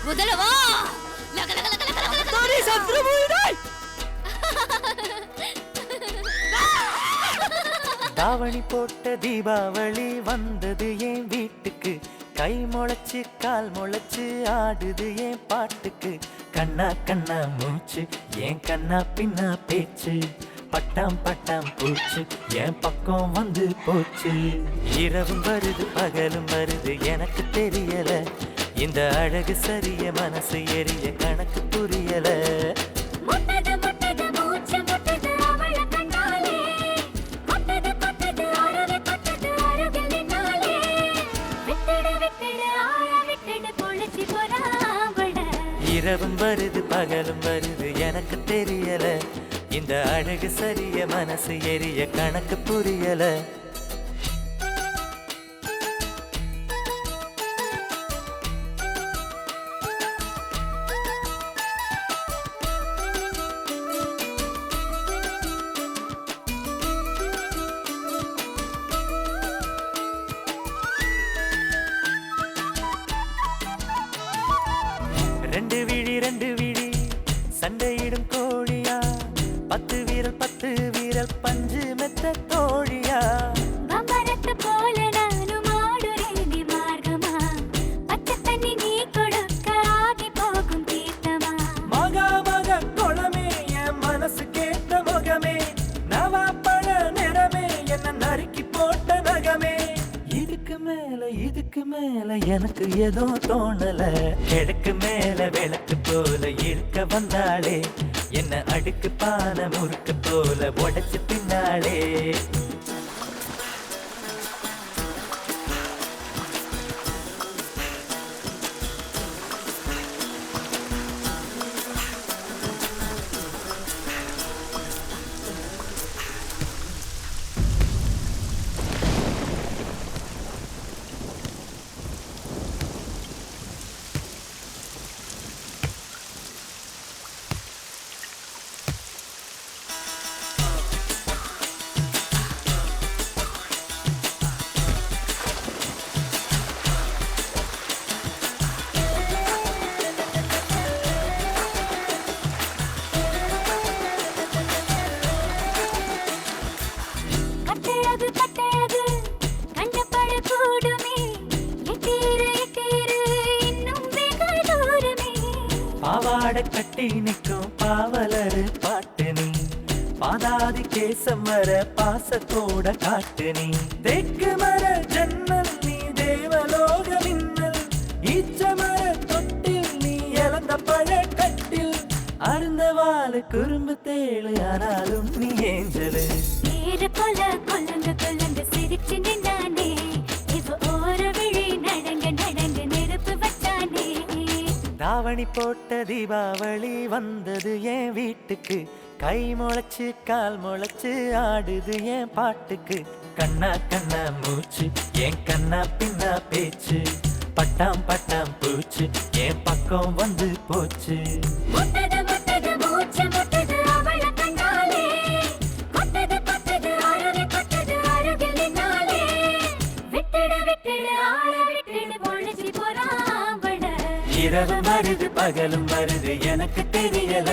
முதல்ல வா. தாவணி போட்ட தீபாவளி வந்தது என் வீட்டுக்கு. கை முளைச்சு கால் முளைச்சு ஆடுது என் பாட்டுக்கு. கண்ணா கண்ணா மூச்சு என் கண்ணா பின்னா பேச்சு. பட்டாம் பட்டாம் பூச்சு என் பக்கம் வந்து போச்சு. இரவும் வருது பகலும் வருது எனக்கு தெரியல. இந்த அழகு சரிய மனசு எரிய கணக்கு புரியல. இரவும் வருது பகலும் வருது எனக்கு தெரியல. இந்த அழகு சரிய மனசு எரிய கணக்கு புரியல. ரெண்டு விழி சண்டையிடும் கோழியா. 10 வீரல் பஞ்சு மெத்த தோழியா. போல நானும் ஆடுறேன் மார்க்கமா. பச்சை தண்ணி நீ கொடுக்க ஆகி போகும் தீர்த்தமா. மகா மக குளமே என் மனசு கேட்ட முகமே. நவா பழ நிறமே என்ன நறுக்கி போட்ட நகமே. இதுக்கு மேல எனக்கு ஏதோ தோணல. கிழக்கு மேல விளக்கு போல இழுக்க வந்தாளே. என்ன அடுக்கு பான முறுக்கு போல உடைச்சு தின்னாளே. பாவாடை கட்டி நிற்கும் பாவலரு பாட்டு நீ. பாதாதி கேசம் வர பாசத்தோட காட்டு நீ. தெற்கு மர ஜன்னல் நீ தேவலோக மின்னல். ஈச்ச மர தொட்டில் நீ இழந்த பழ கட்டில். அருந்தவாளு குறும்பு தேழு ஆனாலும் நீ ஏஞ்சலு. போல கொல்லந்து கொல்லந்து சிரிச்சு நின்னானே. இது ஒரு விழி நடங்க நடங்க நெருப்பு வச்சானே. தாவணி போட்ட தீபாவளி வந்தது என் வீட்டுக்கு. கை முளைச்சு கால் முளைச்சு ஆடுது என் பாட்டுக்கு. கண்ணா கண்ணா மூச்சு என் கண்ணா பின்னா பேச்சு. பட்டாம் பட்டாம் பூச்சு என் பக்கம் வந்து போச்சு. இரவும் வருது பகலும் வருது எனக்கு தெரியல.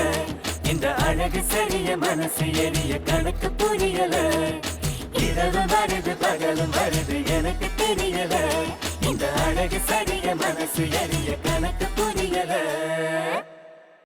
இந்த அழகு சரிய மனசு எரிய கணக்கு புரியல. இரவு வருது பகலும் வருது எனக்கு தெரியல. இந்த அழகு சரிய மனசு எரிய